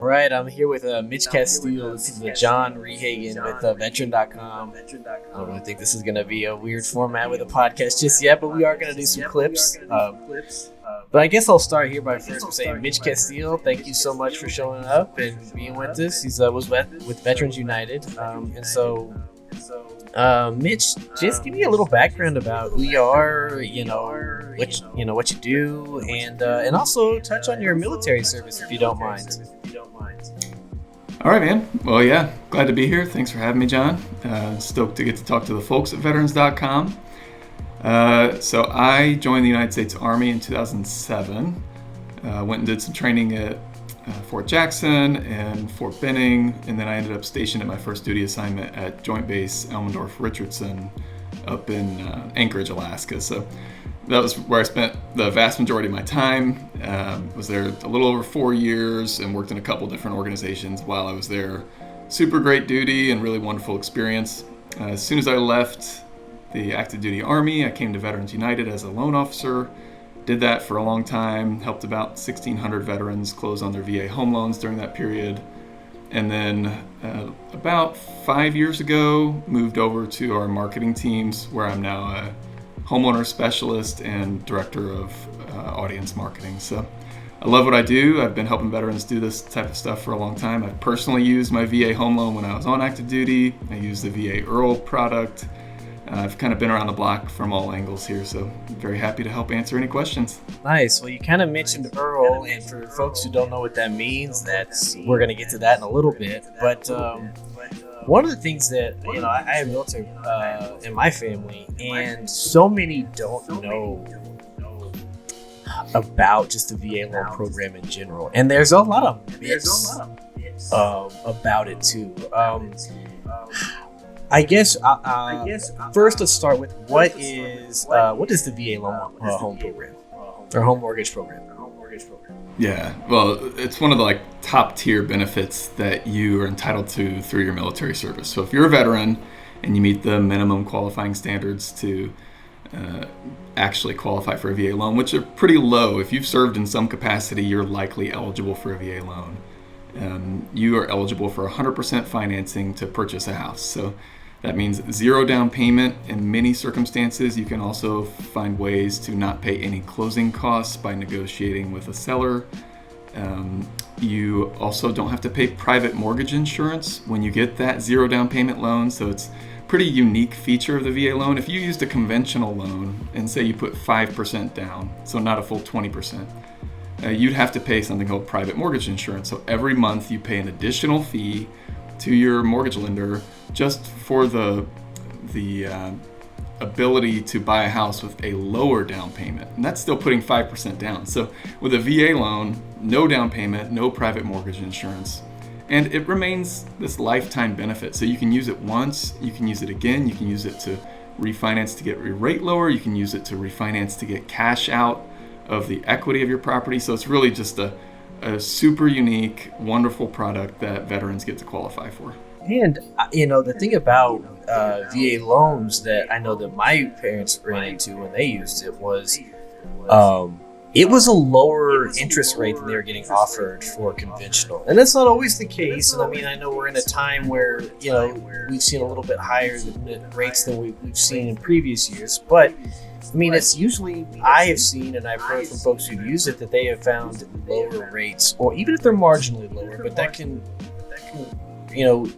right, I'm here with Mitch Casteel. This is John Rehagen with Veteran.com. I don't really think this is going to be a weird format with a podcast just yet, but we are going to do some clips. But I guess I'll start here by first saying, Mitch Casteel, thank you so much for showing up and being with us. He was with Veterans United. Mitch, just give me a little background about who you are, what you do, and also touch on your military service if you don't mind. All right, man. Well, yeah, glad to be here. Thanks for having me, John. Stoked to get to talk to the folks at Veterans.com. So I joined the United States Army in 2007. Went and did some training at Fort Jackson and Fort Benning, and then I ended up stationed at my first duty assignment at Joint Base Elmendorf-Richardson up in Anchorage, Alaska. So that was where I spent the vast majority of my time. Was there a little over 4 years and worked in a couple different organizations while I was there. Super great duty and really wonderful experience. As soon as I left the active duty Army, I came to Veterans United as a loan officer. Did that for a long time, helped about 1,600 veterans close on their VA home loans during that period. And then about 5 years ago, moved over to our marketing teams, where I'm now a homeowner specialist and director of audience marketing. So I love what I do. I've been helping veterans do this type of stuff for a long time. I've personally used my VA home loan when I was on active duty. I used the VA IRRRL product. I've kind of been around the block from all angles here, so I'm very happy to help answer any questions. Nice. Well, you kind of mentioned IRRRL, and for folks who don't know what that means, we're going to get to that in a little bit. But one of the things that, I have military in my family, and so many don't know about just the VA loan program in general. And there's a lot of myths about it too. I guess first let's start with what is the VA loan home program or home mortgage program? Yeah, well, it's one of the top tier benefits that you are entitled to through your military service. So if you're a veteran and you meet the minimum qualifying standards to actually qualify for a VA loan, which are pretty low. If you've served in some capacity, you're likely eligible for a VA loan. You are eligible for 100% financing to purchase a house. So that means zero down payment. In many circumstances, you can also find ways to not pay any closing costs by negotiating with a seller. You also don't have to pay private mortgage insurance when you get that zero down payment loan. So it's a pretty unique feature of the VA loan. If you used a conventional loan and say you put 5% down, so not a full 20%, you'd have to pay something called private mortgage insurance. So every month you pay an additional fee to your mortgage lender just for the ability to buy a house with a lower down payment. And that's still putting 5% down. So with a VA loan, no down payment, no private mortgage insurance. And it remains this lifetime benefit. So you can use it once, you can use it again, you can use it to refinance to get your rate lower, you can use it to refinance to get cash out of the equity of your property. So it's really just a super unique, wonderful product that veterans get to qualify for. And, the thing about VA loans that I know that my parents ran into when they used it was a lower interest rate than they were getting offered for conventional. And that's not always the case. And I know we're in a time where, we've seen a little bit higher rates than we've seen in previous years. But it's usually, I have seen and I've heard from folks who've used it that they have found lower rates, or even if they're marginally lower, but that can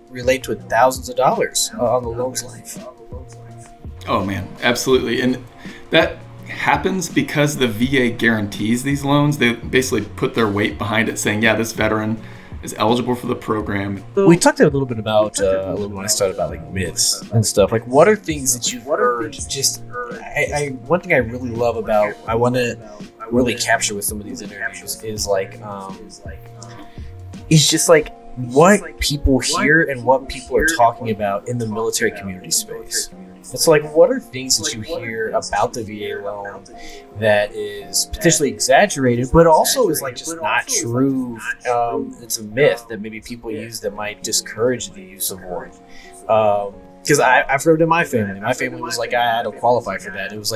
relate to thousands of dollars on the loan's life. Oh man, absolutely. And that happens because the VA guarantees these loans. They basically put their weight behind it, saying, yeah, this veteran is eligible for the program. We talked a little bit about when I started about myths and stuff. What are things that you've heard? One thing I really love about, I want to really capture with some of these interviews is what people hear and what people are talking about in the military community space. It's what are things that you hear about the VA loan that is potentially exaggerated, but also is just not true? It's a myth that maybe people use that might discourage the use of one. Because I've heard in my family was I had to qualify for that. It was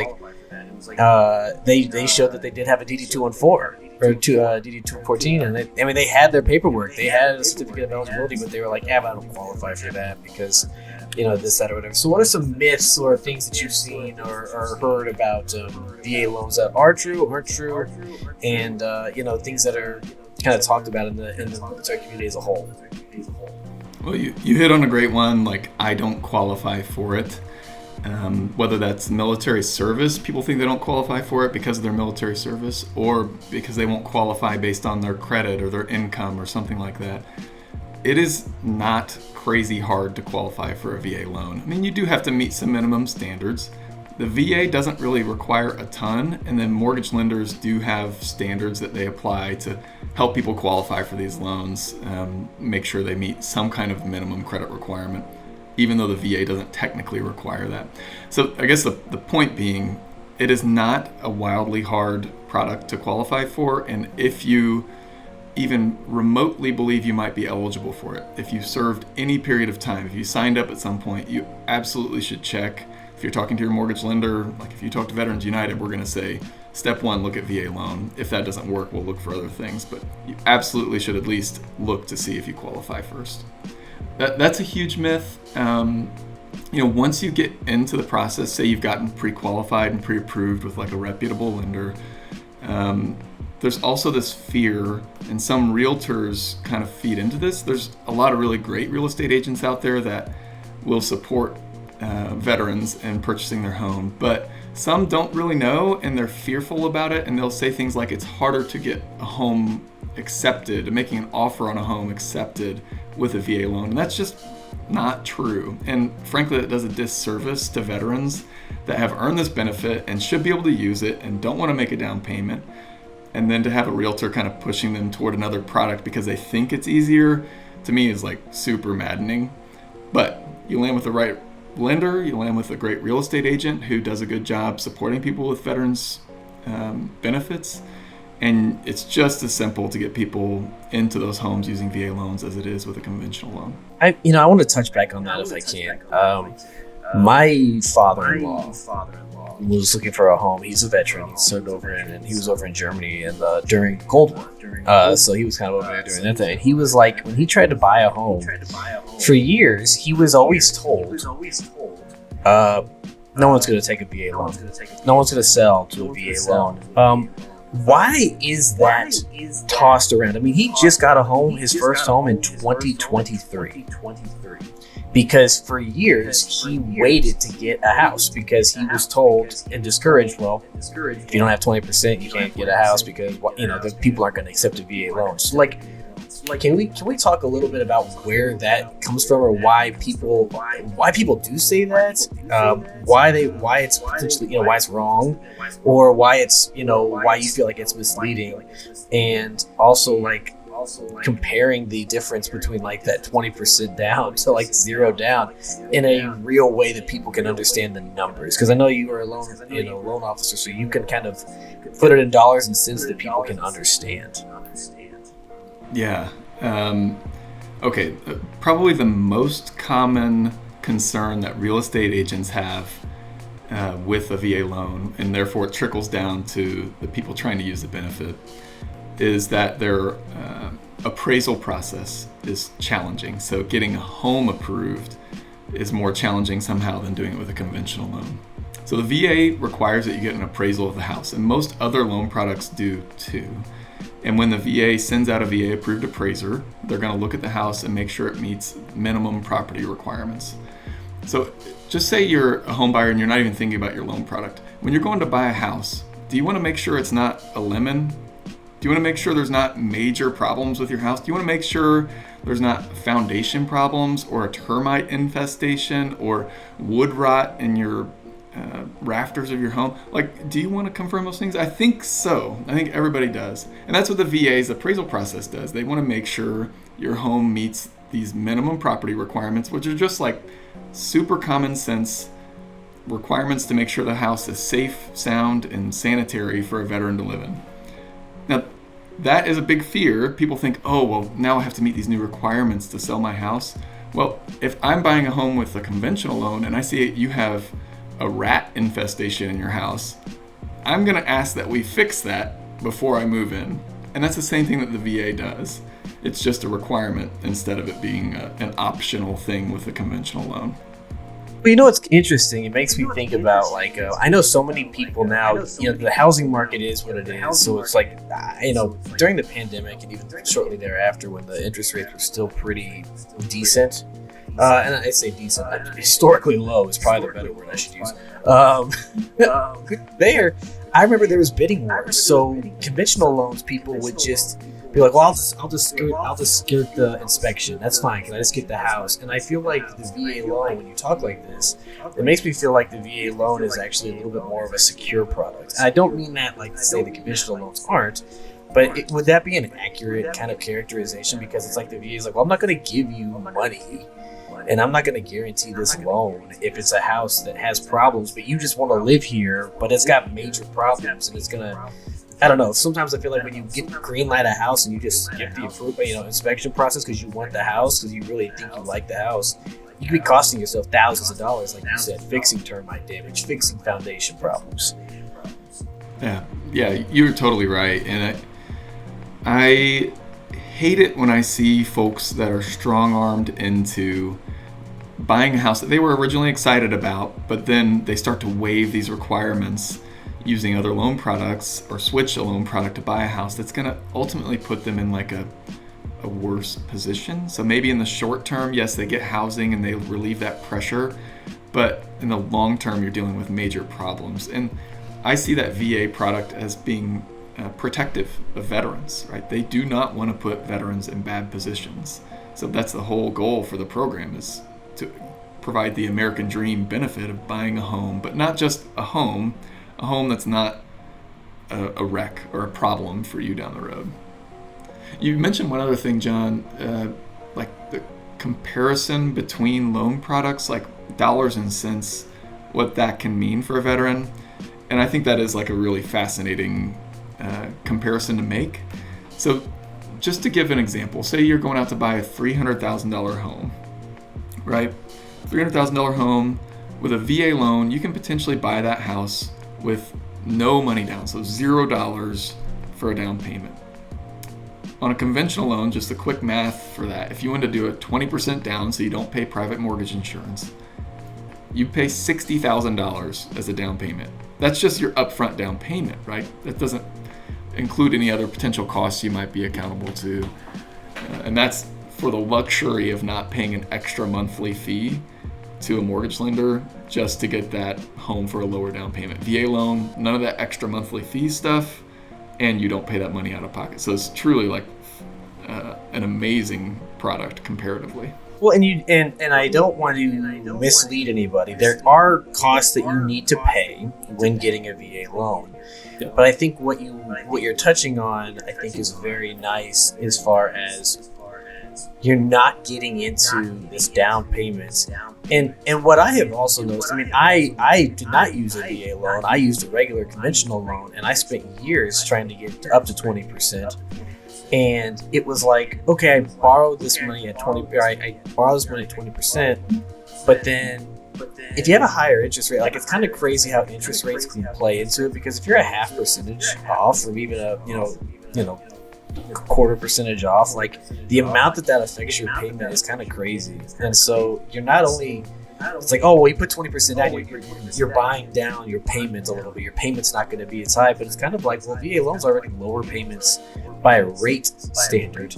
they showed that they did have a DD-214. or DD 214, and they had their paperwork, they had a certificate of eligibility, but they were like, I don't qualify for that because this, that, or whatever. So what are some myths or things that you've seen or heard about VA loans that are true, aren't true, and things that are kind of talked about in the military community as a whole? Well, you hit on a great one, like I don't qualify for it. Whether that's military service, people think they don't qualify for it because of their military service, or because they won't qualify based on their credit or their income or something like that. It is not crazy hard to qualify for a VA loan. I mean, you do have to meet some minimum standards. The VA doesn't really require a ton, and then mortgage lenders do have standards that they apply to help people qualify for these loans, make sure they meet some kind of minimum credit requirement, even though the VA doesn't technically require that. So I guess the point being, it is not a wildly hard product to qualify for, and if you even remotely believe you might be eligible for it, if you served any period of time, if you signed up at some point, you absolutely should check. If you're talking to your mortgage lender, like if you talk to Veterans United, we're going to say, step one, look at VA loan. If that doesn't work, we'll look for other things, but you absolutely should at least look to see if you qualify first. That's a huge myth. Once you get into the process, say you've gotten pre-qualified and pre-approved with like a reputable lender, there's also this fear, and some realtors kind of feed into this. There's a lot of really great real estate agents out there that will support veterans in purchasing their home, but some don't really know and they're fearful about it, and they'll say things like it's harder to get a home accepted, making an offer on a home accepted with a VA loan, and that's just not true. And frankly, it does a disservice to veterans that have earned this benefit and should be able to use it and don't want to make a down payment, and then to have a realtor kind of pushing them toward another product because they think it's easier, to me is like super maddening. But you land with the right lender, you land with a great real estate agent who does a good job supporting people with veterans benefits, and it's just as simple to get people into those homes using VA loans as it is with a conventional loan. I want to touch back on that if I can. My father-in-law was looking for a home. He's a veteran. He served and he was over in Germany and during Cold War. So he was kind of over there doing that thing. And he was like, when he tried to buy a home, for years he was always told, no one's going to take a VA loan. No one's going to sell to a VA loan. Why is that tossed around? I mean, he just got a home, his first home in 2023. Because for years, he waited to get a house because he was told and discouraged, well, if you don't have 20%, you can't get a house because, the people aren't going to accept a VA loan. So, can we talk a little bit about where that comes from, or why people do say that, why it's potentially, why it's wrong, or why it's, why you feel like it's misleading, and also comparing the difference between that 20% down to 0 down in a real way that people can understand the numbers. Because I know you are a loan officer, so you can kind of put it in dollars and cents that people can understand. Yeah. Okay. Probably the most common concern that real estate agents have with a VA loan, and therefore it trickles down to the people trying to use the benefit, is that their appraisal process is challenging. So getting a home approved is more challenging somehow than doing it with a conventional loan. So the VA requires that you get an appraisal of the house, and most other loan products do too. And when the VA sends out a VA approved appraiser, they're going to look at the house and make sure it meets minimum property requirements. So just say you're a home buyer and you're not even thinking about your loan product. When you're going to buy a house, do you want to make sure it's not a lemon? Do you want to make sure there's not major problems with your house? Do you want to make sure there's not foundation problems or a termite infestation or wood rot in your rafters of your home? Do you want to confirm those things? I think so. I think everybody does. And that's what the VA's appraisal process does. They want to make sure your home meets these minimum property requirements, which are just super common sense requirements to make sure the house is safe, sound, and sanitary for a veteran to live in. Now, that is a big fear. People think, oh, well, now I have to meet these new requirements to sell my house. Well, if I'm buying a home with a conventional loan and I see you have a rat infestation in your house, I'm going to ask that we fix that before I move in. And that's the same thing that the VA does. It's just a requirement instead of it being an optional thing with a conventional loan. Well, you know what's interesting? It makes me think about I know so many people now. The housing market is what it is. So it's like during the pandemic and even shortly thereafter, when the interest rates were still pretty decent, and I say decent, but historically low is probably the better word I should use. I remember there was bidding wars. So conventional loans, people would just be like, well, I'll just skirt the inspection. That's fine. Can I just get the house? And I feel like the VA loan, when you talk like this, it makes me feel like the VA loan is actually a little bit more of a secure product. And I don't mean that like to say the conventional loans aren't, but would that be an accurate kind of characterization? Because it's like the VA is like, well, I'm not going to give you money, and I'm not going to guarantee this loan if it's a house that has problems, but you just want to live here, but it's got major problems, and it's going to, I don't know. Sometimes I feel like when you get green light a house and you just skip the inspection process because you want the house, because you really think you like the house, you could be costing yourself thousands of dollars, like you said, fixing termite damage, fixing foundation problems. Yeah, you're totally right. And I hate it when I see folks that are strong-armed into buying a house that they were originally excited about, but then they start to waive these requirements using other loan products or switch a loan product to buy a house that's going to ultimately put them in like a worse position. So maybe in the short term, yes, they get housing and they relieve that pressure, but in the long term, you're dealing with major problems. And I see that VA product as being protective of veterans, right? They do not want to put veterans in bad positions. So that's the whole goal for the program, is to provide the American dream benefit of buying a home, but not just a home that's not a wreck or a problem for you down the road. You mentioned one other thing, John, like the comparison between loan products, like dollars and cents, what that can mean for a veteran. And I think that is like a really fascinating comparison to make. So just to give an example, say you're going out to buy a $300,000 home, right? $300,000 home with a VA loan, you can potentially buy that house with no money down, so $0 for a down payment. On a conventional loan, just the quick math for that, if you want to do it 20% down so you don't pay private mortgage insurance, you pay $60,000 as a down payment. That's just your upfront down payment, right? That doesn't include any other potential costs you might be accountable to. And that's for the luxury of not paying an extra monthly fee to a mortgage lender just to get that home for a lower down payment. VA loan, none of that extra monthly fee stuff, and you don't pay that money out of pocket. So it's truly like an amazing product comparatively. Well, and I don't want to mislead anybody. There are costs that you need to pay when getting a VA loan. Yeah. But I think what you're touching on, I think, is very nice as far as you're not getting into this down payments. And what I have also noticed, I mean, I did not use a VA loan. I used a regular conventional loan, and I spent years trying to get up to 20%. And it was like, okay, I borrowed this money at 20%, but then if you have a higher interest rate, like, it's kind of crazy how interest rates can play into it, because if you're a half percentage off, or even a quarter percentage off, like, the amount that affects your payment is kind of crazy. And so you're not only, it's like, oh, well, you put 20% down, you're buying down your payments a little bit. Your payment's not going to be as high, but it's kind of like, well, VA loans already lower payments by a rate standard.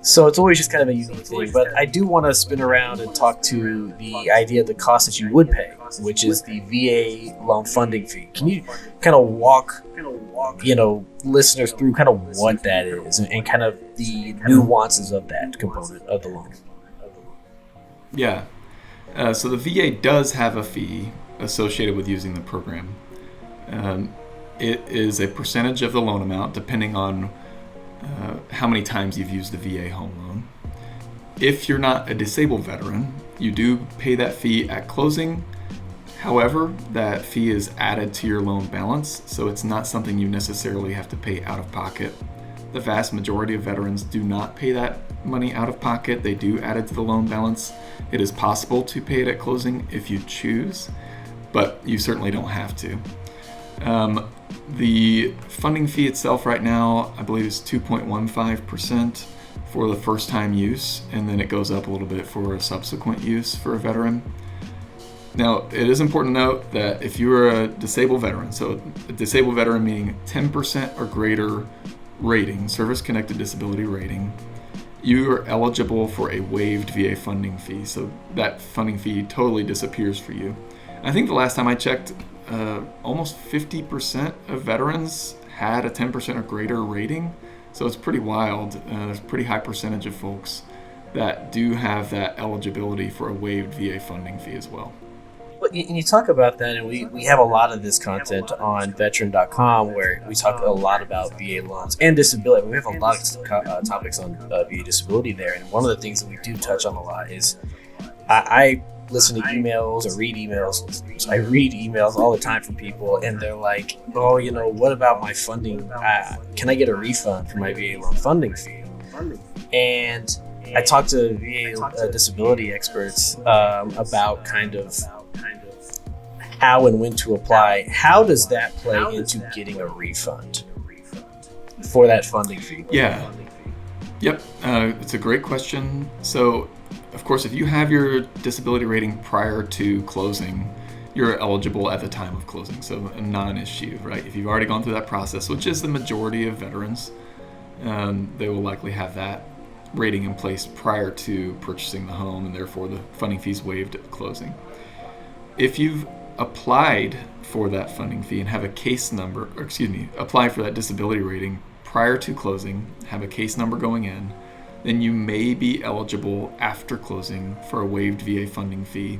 So it's always just kind of a unique thing. But I do want to spin around and talk to the idea of the cost that you would pay, which is the VA loan funding fee. Can you kind of walk listeners through kind of what that is and kind of the nuances of that component of the loan? Yeah. So the VA does have a fee associated with using the program. It is a percentage of the loan amount depending on how many times you've used the VA home loan. If you're not a disabled veteran, you do pay that fee at closing. However, that fee is added to your loan balance, so it's not something you necessarily have to pay out of pocket. The vast majority of veterans do not pay that money out of pocket. They do add it to the loan balance. It is possible to pay it at closing if you choose, but you certainly don't have to. The funding fee itself right now, I believe, is 2.15% for the first time use, and then it goes up a little bit for a subsequent use for a veteran. Now, it is important to note that if you're a disabled veteran, so a disabled veteran meaning 10% or greater rating, service-connected disability rating, you are eligible for a waived VA funding fee. So that funding fee totally disappears for you. I think the last time I checked, almost 50% of veterans had a 10% or greater rating. So it's pretty wild. There's a pretty high percentage of folks that do have that eligibility for a waived VA funding fee as well. Well, you talk about that, and we have a lot of this content on veteran.com where we talk a lot about VA loans and disability. We have a lot of topics on VA disability there, and one of the things that we do touch on a lot is I listen to emails or read emails. I read emails all the time from people, and they're like, oh, what about my funding? Can I get a refund for my VA loan funding fee? And I talked to VA disability experts about kind of how and when to apply. How does that play into getting a refund for that funding fee? Yeah. Yep. It's a great question. So, of course, if you have your disability rating prior to closing, you're eligible at the time of closing. So a non-issue, right? If you've already gone through that process, which is the majority of veterans, they will likely have that rating in place prior to purchasing the home, and therefore the funding fees waived at closing. If you've applied for that funding fee and have a case number, apply for that disability rating prior to closing, have a case number going in, then you may be eligible after closing for a waived VA funding fee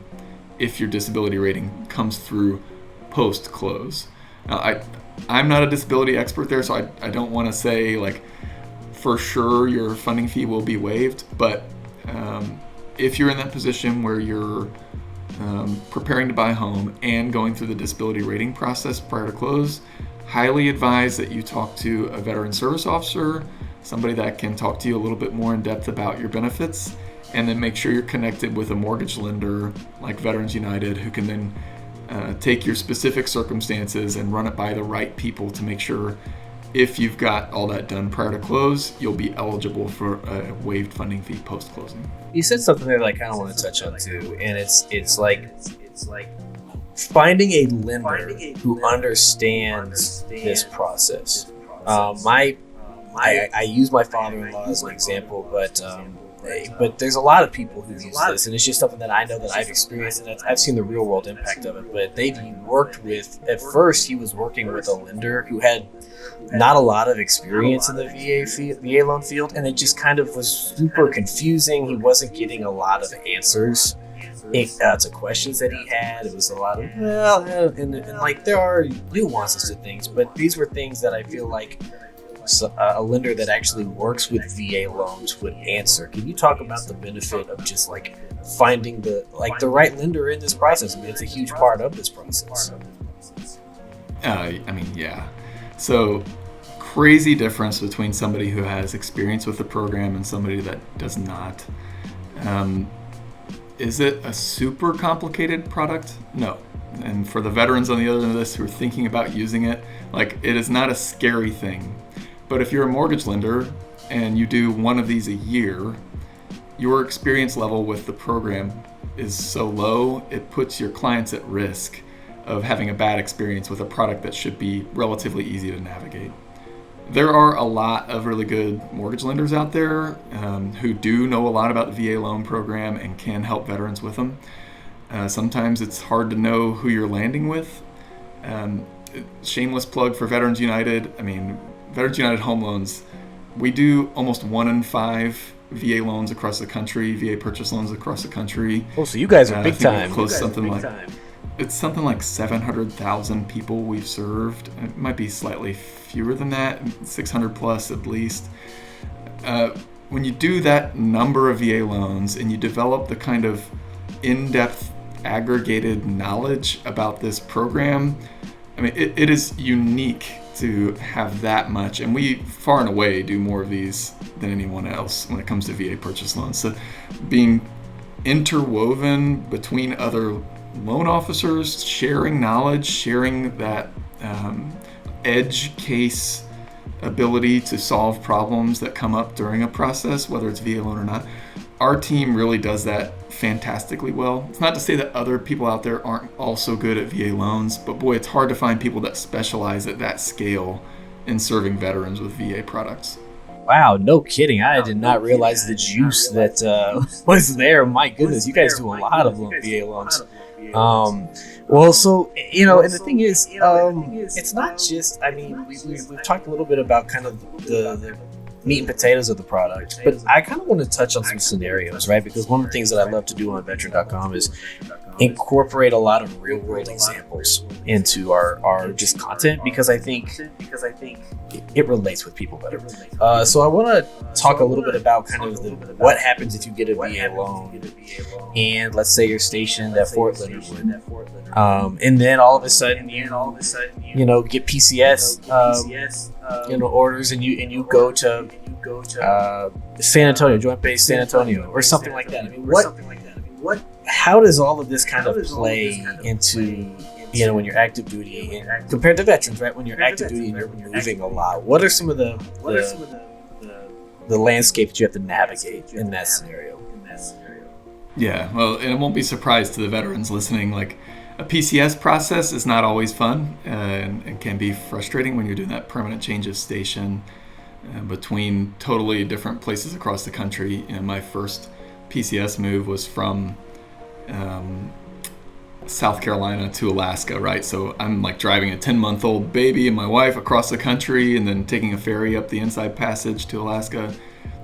if your disability rating comes through post-close. Now, I'm not a disability expert there, so I don't want to say like for sure your funding fee will be waived, but if you're in that position where you're preparing to buy a home and going through the disability rating process prior to close, highly advise that you talk to a veteran service officer, somebody that can talk to you a little bit more in depth about your benefits, and then make sure you're connected with a mortgage lender like Veterans United, who can then take your specific circumstances and run it by the right people to make sure if you've got all that done prior to close, you'll be eligible for a waived funding fee post-closing. You said something there that I kind of want to touch on too, and it's like finding a lender who understands this process. I use my father-in-law as an example, but there's a lot of people who use this, and it's just something that I know that I've experienced, and I've seen the real-world impact of it. But they've worked with, at first he was working with a lender who had not a lot of experience in the VA loan field, and it just kind of was super confusing. He wasn't getting a lot of answers to questions that he had. It was a lot of, and like there are nuances to things, but these were things that I feel like a lender that actually works with VA loans would answer. Can you talk about the benefit of just like finding the right lender in this process? I mean, it's a huge part of this process. Yeah. So crazy difference between somebody who has experience with the program and somebody that does not. Is it a super complicated product? No. And for the veterans on the other end of this who are thinking about using it, like, it is not a scary thing. But if you're a mortgage lender and you do one of these a year, your experience level with the program is so low, it puts your clients at risk of having a bad experience with a product that should be relatively easy to navigate. There are a lot of really good mortgage lenders out there who do know a lot about the VA loan program and can help veterans with them. Sometimes it's hard to know who you're landing with. Shameless plug for Veterans United. I mean, Veterans United Home Loans, we do almost 1 in 5 VA loans across the country, VA purchase loans across the country. Oh, so you guys are big time. It's something like 700,000 people we've served. It might be slightly fewer than that, 600 plus at least. When you do that number of VA loans and you develop the kind of in-depth aggregated knowledge about this program, I mean, it is unique to have that much, and we far and away do more of these than anyone else when it comes to VA purchase loans. So being interwoven between other loan officers, sharing knowledge, sharing that edge case ability to solve problems that come up during a process, whether it's VA loan or not. Our team really does that fantastically well. It's not to say that other people out there aren't also good at VA loans, but boy, it's hard to find people that specialize at that scale in serving veterans with VA products. Wow, no kidding. I did not realize the juice that was there. My goodness, you guys do a lot of VA loans. Well, so, and the thing is, it's not just, I mean, we've talked a little bit about kind of the meat and potatoes of the product, but I kind of want to touch on some scenarios, right? Because one of the things that I love to do on veteran.com is incorporate a lot of real world examples into our just content, because I think it relates with people better. So I want to talk a little bit about kind of what happens if you get a VA loan, and let's say you're stationed at Fort Leonard Wood, and then all of a sudden you get PCS orders, and you go to San Antonio, Joint Base San Antonio, or something like that. I mean, how does all of this kind of play into when you're active duty and compared to veterans, right? When you're active duty and you're moving a lot, what are some of the landscape that you have to navigate in that scenario? Yeah, well, and it won't be a surprise to the veterans listening, like a PCS process is not always fun and can be frustrating when you're doing that permanent change of station between totally different places across the country. My first PCS move was from South Carolina to Alaska, right? So I'm like driving a 10-month-old baby and my wife across the country, and then taking a ferry up the Inside Passage to Alaska,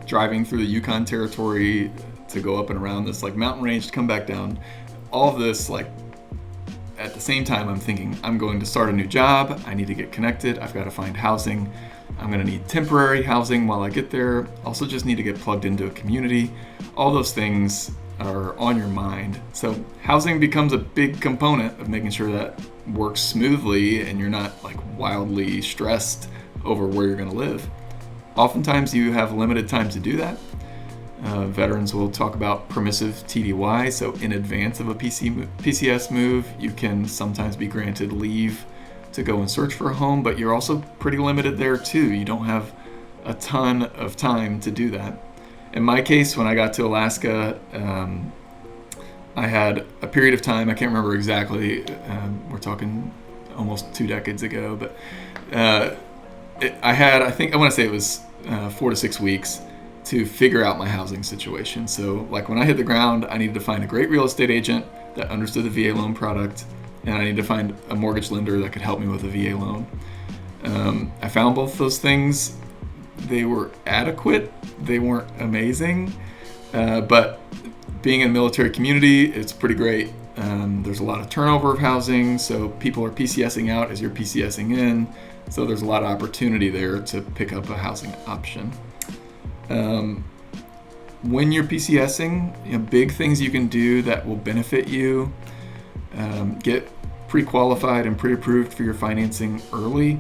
driving through the Yukon Territory to go up and around this like mountain range to come back down. All of this, like, at the same time I'm thinking I'm going to start a new job, I need to get connected, I've got to find housing, I'm going to need temporary housing while I get there, also just need to get plugged into a community. All those things are on your mind. So housing becomes a big component of making sure that works smoothly and you're not like wildly stressed over where you're going to live. Oftentimes you have limited time to do that. Veterans will talk about permissive TDY, so in advance of a PCS move, you can sometimes be granted leave to go and search for a home, but you're also pretty limited there too. You don't have a ton of time to do that. In my case, when I got to Alaska, I had a period of time, I can't remember exactly, we're talking almost 2 decades ago, but I want to say it was 4 to 6 weeks to figure out my housing situation. So like when I hit the ground, I needed to find a great real estate agent that understood the VA loan product, and I needed to find a mortgage lender that could help me with a VA loan. I found both those things. They were adequate. They weren't amazing, but being in a military community, it's pretty great. There's a lot of turnover of housing, so people are PCSing out as you're PCSing in. So there's a lot of opportunity there to pick up a housing option. When you're PCSing, big things you can do that will benefit you. Get pre-qualified and pre-approved for your financing early,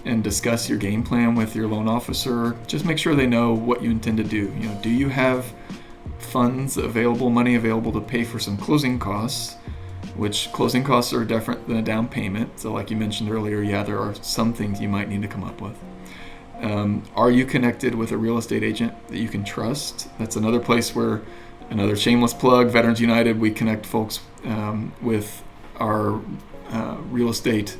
and discuss your game plan with your loan officer. Just make sure they know what you intend to do. Do you have funds available, money available to pay for some closing costs, which closing costs are different than a down payment. So like you mentioned earlier, there are some things you might need to come up with. Are you connected with a real estate agent that you can trust? That's another place where, another shameless plug, Veterans United, we connect folks with our real estate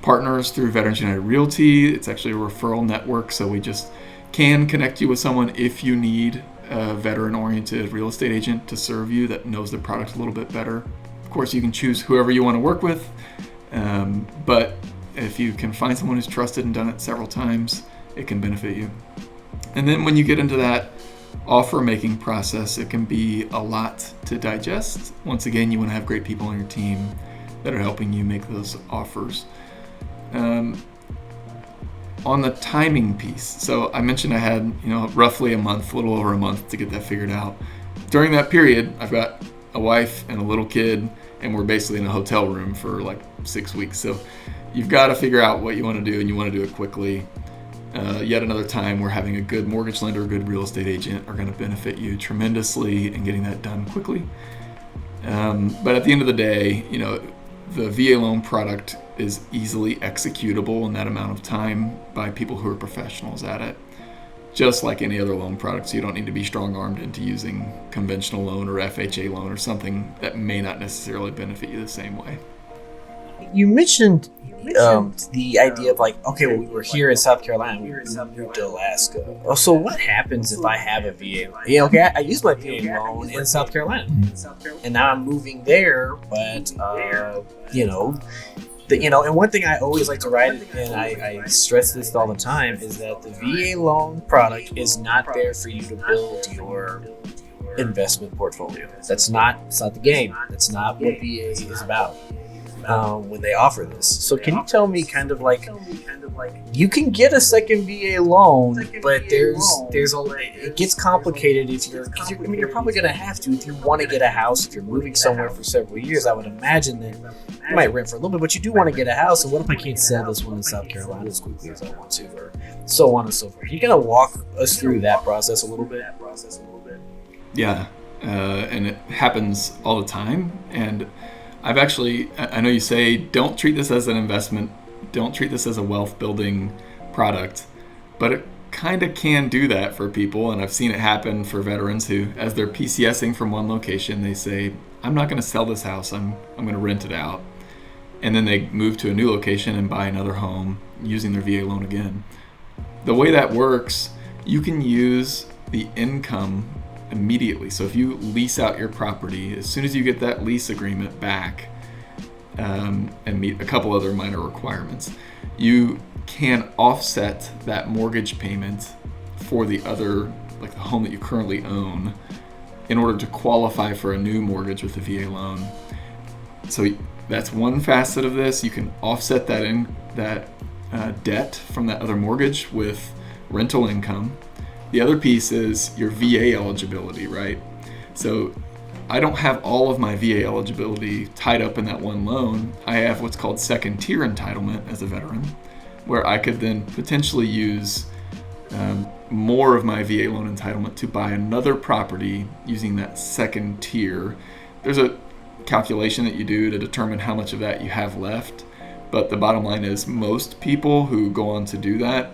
partners through Veterans United Realty. It's actually a referral network, so we just can connect you with someone if you need a veteran-oriented real estate agent to serve you that knows the product a little bit better. Of course, you can choose whoever you want to work with, but if you can find someone who's trusted and done it several times, it can benefit you. And then when you get into that offer making process, it can be a lot to digest. Once again, you want to have great people on your team that are helping you make those offers. On the timing piece, so I mentioned I had roughly a little over a month to get that figured out. During that period, I've got a wife and a little kid, and we're basically in a hotel room for like 6 weeks. So you've got to figure out what you want to do, and you want to do it quickly. Yet another time where having a good mortgage lender, a good real estate agent are going to benefit you tremendously in getting that done quickly. But at the end of the day, the VA loan product is easily executable in that amount of time by people who are professionals at it. Just like any other loan products, you don't need to be strong-armed into using conventional loan or FHA loan or something that may not necessarily benefit you the same way. You mentioned the idea of like, okay, well, we were here in South Carolina, we moved to Alaska. Oh, so what happens if I have a VA loan? Yeah, okay, I used my VA loan in South Carolina, and now I'm moving there, but and one thing I always like to write, and I stress this all the time, is that the VA loan product is not there for you to build your investment portfolio. That's not the game. That's not what VA is about. When they offer this. So can you tell me kind of like, you can get a second VA loan, but it gets complicated if you're probably going to have to if you want to get a house. If you're moving somewhere for several years, I would imagine that you might rent for a little bit, but you do want to get a house. And what if I can't sell this one in South Carolina as quickly as I want to, or so on and so forth? You're going to walk us through that process a little bit? Yeah, and it happens all the time. And I know you say, don't treat this as an investment, don't treat this as a wealth building product, but it kind of can do that for people. And I've seen it happen for veterans who, as they're PCSing from one location, they say, I'm not going to sell this house, I'm going to rent it out. And then they move to a new location and buy another home using their VA loan again. The way that works, you can use the income immediately. So if you lease out your property, as soon as you get that lease agreement back and meet a couple other minor requirements, you can offset that mortgage payment for the other, like the home that you currently own, in order to qualify for a new mortgage with the VA loan. So that's one facet of this. You can offset that debt from that other mortgage with rental income. The other piece is your VA eligibility, right? So I don't have all of my VA eligibility tied up in that one loan. I have what's called second tier entitlement as a veteran, where I could then potentially use more of my VA loan entitlement to buy another property using that second tier. There's a calculation that you do to determine how much of that you have left, but the bottom line is most people who go on to do that,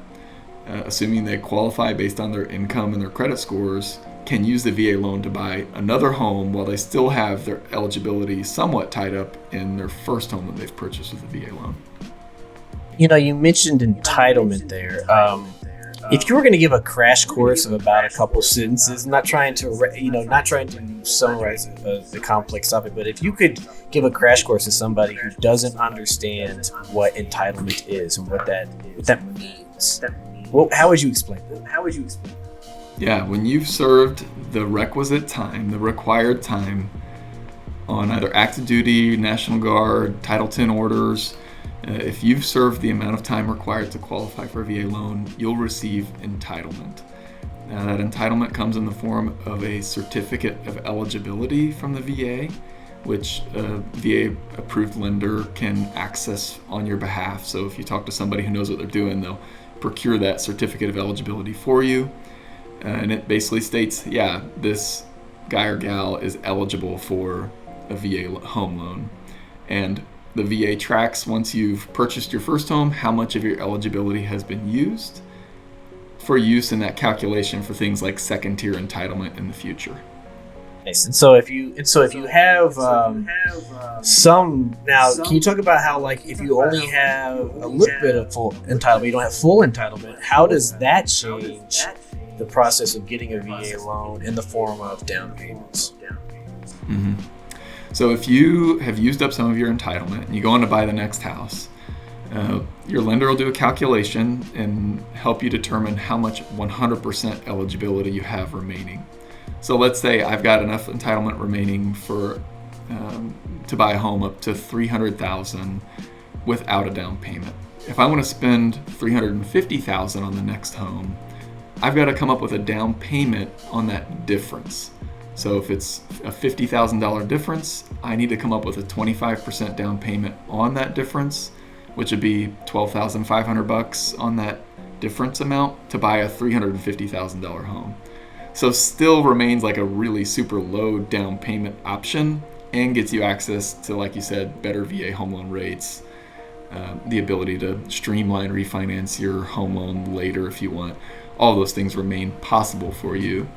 assuming they qualify based on their income and their credit scores, can use the VA loan to buy another home while they still have their eligibility somewhat tied up in their first home that they've purchased with the VA loan. You mentioned entitlement there. If you were going to give a crash course of about a couple sentences, not trying to summarize the complex topic, but if you could give a crash course to somebody who doesn't understand what entitlement is and what that means, well, how would you explain that? Yeah, when you've served the requisite time, the required time on either active duty, National Guard, Title 10 orders, if you've served the amount of time required to qualify for a VA loan, you'll receive entitlement. Now, that entitlement comes in the form of a certificate of eligibility from the VA, which a VA-approved lender can access on your behalf. So if you talk to somebody who knows what they're doing, they'll procure that certificate of eligibility for you. And it basically states, yeah, this guy or gal is eligible for a VA home loan. And the VA tracks, once you've purchased your first home, how much of your eligibility has been used for use in that calculation for things like second tier entitlement in the future. Nice. And so if you have some, now can you talk about how, like, if you only have a little bit of full entitlement, you don't have full entitlement, how does that change the process of getting a VA loan in the form of down payments? Mm-hmm. So if you have used up some of your entitlement and you go on to buy the next house, your lender will do a calculation and help you determine how much 100% eligibility you have remaining. So let's say I've got enough entitlement remaining for to buy a home up to $300,000 without a down payment. If I want to spend $350,000 on the next home, I've got to come up with a down payment on that difference. So if it's a $50,000 difference, I need to come up with a 25% down payment on that difference, which would be $12,500 on that difference amount to buy a $350,000 home. So still remains like a really super low down payment option, and gets you access to, like you said, better VA home loan rates, the ability to streamline refinance your home loan later if you want. All those things remain possible for you,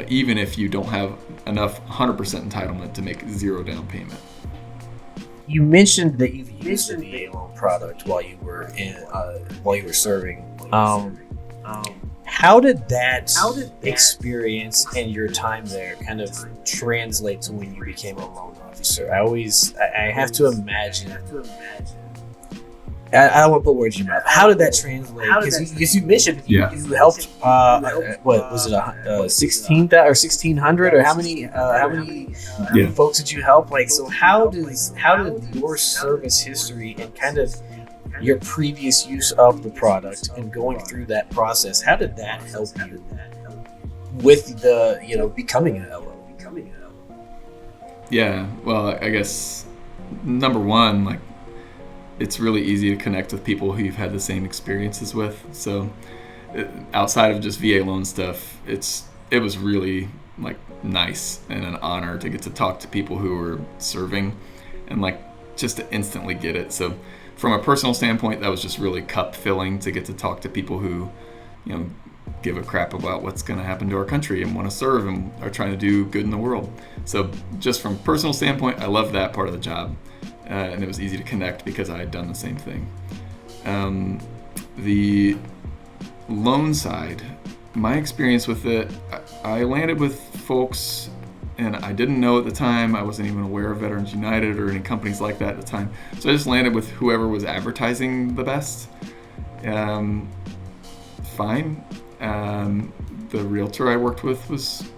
even if you don't have enough 100% entitlement to make zero down payment. You mentioned that you've used the VA loan product while you were serving. How did that experience and your time there kind of translate to when you became a loan officer? I have to imagine. I don't want to put words in your mouth. How did that translate? Because you mentioned you helped. What was it? 16,000 or 1,600 or how many folks did you help? Like, so how did your service history and kind of your previous use of the product and going through that process, how did that help you with the becoming an LO? Yeah, well, I guess number one, like, it's really easy to connect with people who you've had the same experiences with. So outside of just VA loan stuff, it was really like nice and an honor to get to talk to people who were serving and like just to instantly get it. So from a personal standpoint, that was just really cup filling to get to talk to people who, give a crap about what's going to happen to our country and want to serve and are trying to do good in the world. So just from a personal standpoint, I loved that part of the job. And it was easy to connect because I had done the same thing. The loan side, my experience with it, I landed with folks, and I didn't know at the time. I wasn't even aware of Veterans United or any companies like that at the time. So I just landed with whoever was advertising the best. Fine. The realtor I worked with was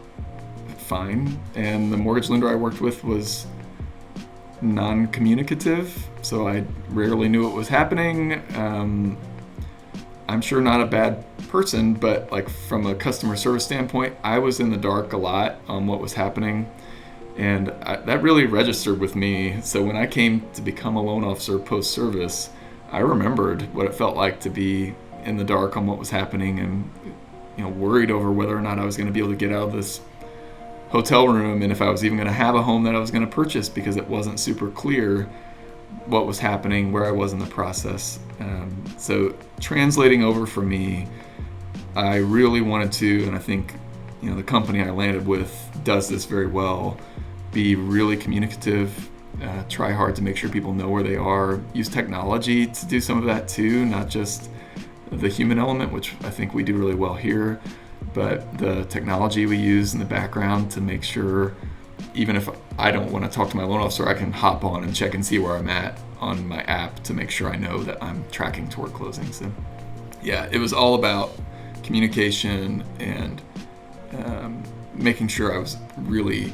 fine, and the mortgage lender I worked with was non-communicative, so I rarely knew what was happening. I'm sure not a bad person, but like from a customer service standpoint, I was in the dark a lot on what was happening, and that really registered with me. So when I came to become a loan officer post-service, I remembered what it felt like to be in the dark on what was happening and worried over whether or not I was going to be able to get out of this hotel room and if I was even going to have a home that I was going to purchase, because it wasn't super clear what was happening, where I was in the process. So translating over for me, I really wanted to, and I think the company I landed with does this very well, be really communicative, try hard to make sure people know where they are, use technology to do some of that too, not just the human element, which I think we do really well here, but the technology we use in the background to make sure, even if I don't want to talk to my loan officer, I can hop on and check and see where I'm at on my app to make sure I know that I'm tracking toward closing. So yeah, it was all about communication and making sure I was really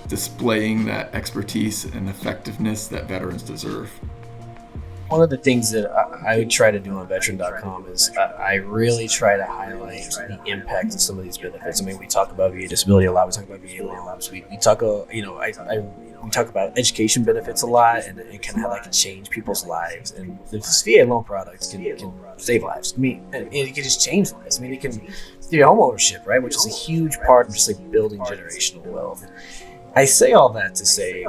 displaying that expertise and effectiveness that veterans deserve. One of the things that I would try to do on veteran.com is I really try to highlight the impact of some of these benefits. I mean, we talk about VA disability a lot. We talk about VA loans. We talk, we talk about education benefits a lot and kind of how that can change people's lives. And this VA loan product can save lives. I mean, and it can just change lives. I mean, it can do home ownership, right, which is a huge part of just like building generational wealth. I say all that to say,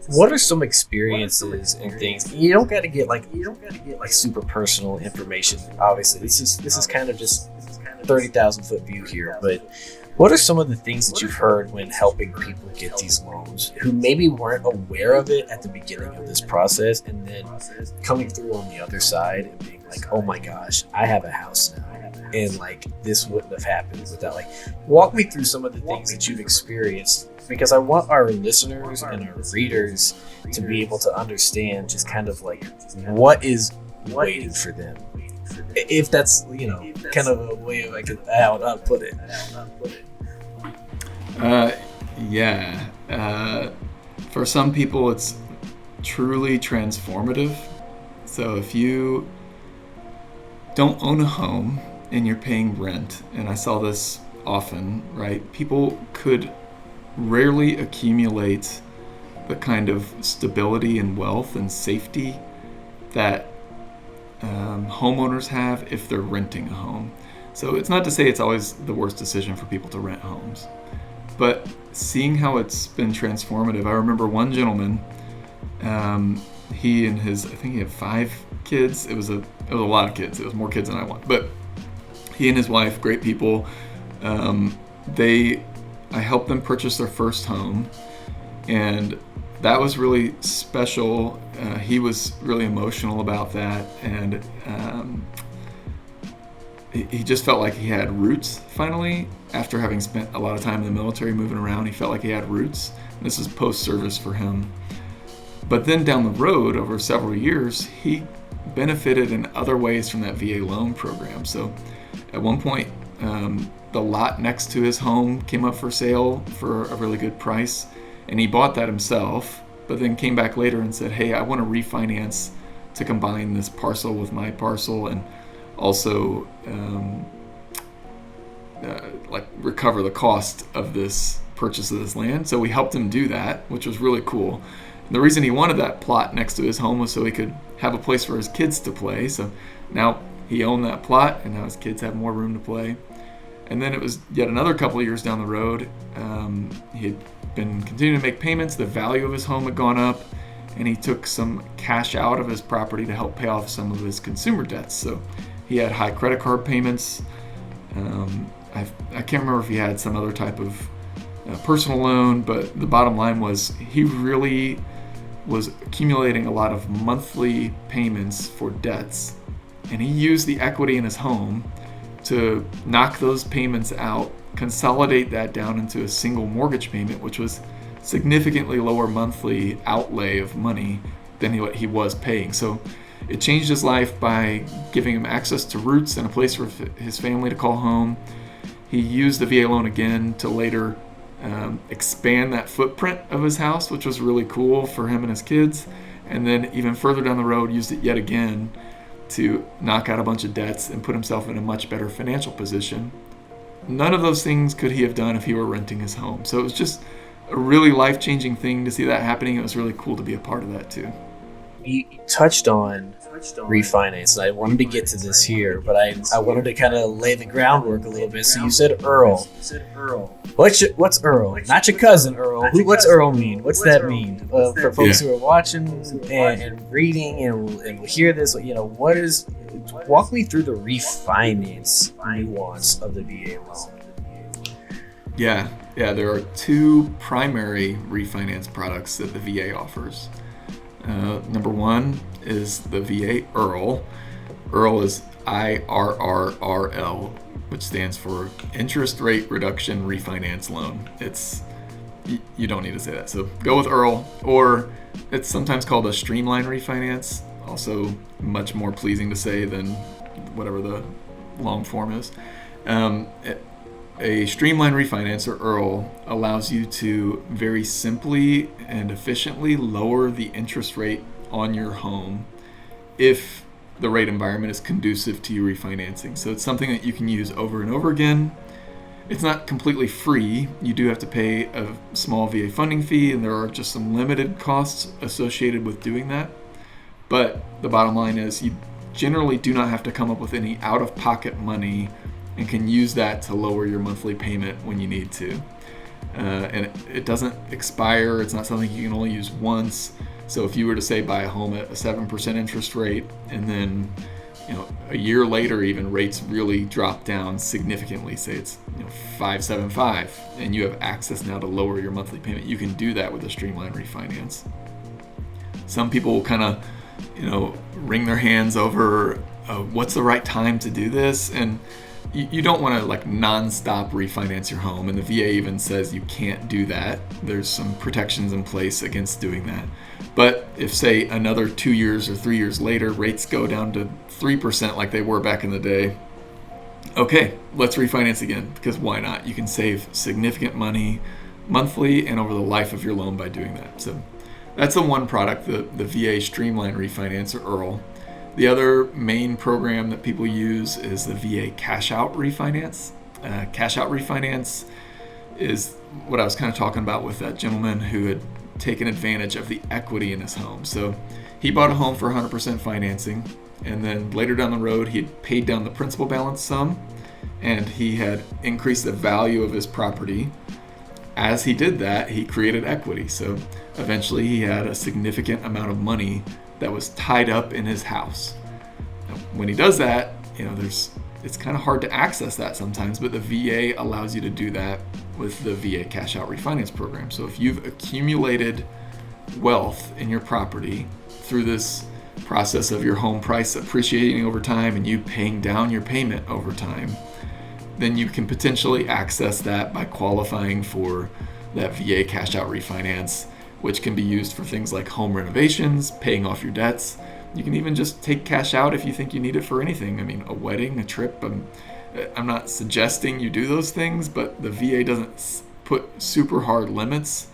what are some experiences and things? You don't got to get like super personal information. Obviously, this is kind of just 30,000 foot view here. But what are some of the things that you've heard when helping people get these loans who maybe weren't aware of it at the beginning of this process, and then coming through on the other side and being like, oh my gosh, I have a house now, and like this wouldn't have happened without, like, walk me through some of the things that you've experienced, because I want our listeners and our readers to be able to understand just kind of like what is waiting for them. If that's, kind of a way of how to put it. For some people, it's truly transformative. So if you don't own a home and you're paying rent, and I saw this often, right? People could rarely accumulate the kind of stability and wealth and safety that homeowners have if they're renting a home. So it's not to say it's always the worst decision for people to rent homes, but seeing how it's been transformative. I remember one gentleman, he and his, I think he had 5 kids. It was a lot of kids. It was more kids than I want. But he and his wife, great people. I helped them purchase their first home, and that was really special. He was really emotional about that, and he just felt like he had roots finally. After having spent a lot of time in the military moving around, he felt like he had roots. This is post-service for him. But then down the road, over several years, he benefited in other ways from that VA loan program. So at one point, the lot next to his home came up for sale for a really good price, and he bought that himself, but then came back later and said, hey, I want to refinance to combine this parcel with my parcel, and also recover the cost of this purchase of this land. So we helped him do that, which was really cool. And the reason he wanted that plot next to his home was so he could have a place for his kids to play. So now he owned that plot, and now his kids have more room to play. And then it was yet another couple of years down the road. He had been continuing to make payments. The value of his home had gone up, and he took some cash out of his property to help pay off some of his consumer debts. So he had high credit card payments. I can't remember if he had some other type of personal loan, but the bottom line was he really was accumulating a lot of monthly payments for debts, and he used the equity in his home to knock those payments out, consolidate that down into a single mortgage payment, which was significantly lower monthly outlay of money than what he was paying. So it changed his life by giving him access to roots and a place for his family to call home. He used the VA loan again to later expand that footprint of his house, which was really cool for him and his kids. And then even further down the road, used it yet again to knock out a bunch of debts and put himself in a much better financial position. None of those things could he have done if he were renting his home. So it was just a really life-changing thing to see that happening. It was really cool to be a part of that too. You touched on refinance, and I wanted to get to this here, but I wanted to kind of lay the groundwork a little bit. So you said Earl. What's Earl? Not your cousin Earl. What's Earl mean? What's that mean? For folks who are watching and reading and will hear this, what is? Walk me through the refinance nuance of the VA loan. Yeah. There are 2 primary refinance products that the VA offers. Number 1 is the VA IRRL. IRRL is IRRRL, which stands for Interest Rate Reduction Refinance Loan. You don't need to say that, so go with IRRL, or it's sometimes called a streamline refinance, also much more pleasing to say than whatever the long form is. A streamline refinance, or IRRL, allows you to very simply and efficiently lower the interest rate on your home if the rate environment is conducive to you refinancing. So it's something that you can use over and over again. It's not completely free. You do have to pay a small VA funding fee, and there are just some limited costs associated with doing that. But the bottom line is you generally do not have to come up with any out-of-pocket money and can use that to lower your monthly payment when you need to. And it doesn't expire. It's not something you can only use once. So if you were to say buy a home at a 7% interest rate, and then a year later even rates really drop down significantly, say it's 5.75, and you have access now to lower your monthly payment, you can do that with a streamline refinance. Some people will kind of wring their hands over what's the right time to do this, and you don't want to non-stop refinance your home, and the VA even says you can't do that. There's some protections in place against doing that. But if, say, another 2 years or 3 years later, rates go down to 3% like they were back in the day, okay, let's refinance again, because why not? You can save significant money monthly and over the life of your loan by doing that. So that's the one product, the VA Streamline Refinance, or IRRL. The other main program that people use is the VA Cash Out Refinance. Cash Out Refinance is what I was kind of talking about with that gentleman who had taken advantage of the equity in his home. So he bought a home for 100% financing, and then later down the road he had paid down the principal balance some, and he had increased the value of his property. as he did that, he created equity. So eventually he had a significant amount of money that was tied up in his house. Now, when he does that, it's kind of hard to access that sometimes, but the VA allows you to do that with the VA cash out refinance program. So if you've accumulated wealth in your property through this process of your home price appreciating over time and you paying down your payment over time, then you can potentially access that by qualifying for that VA cash out refinance, which can be used for things like home renovations, paying off your debts. You can even just take cash out if you think you need it for anything. I mean, a wedding, a trip. I'm not suggesting you do those things, but the VA doesn't put super hard limits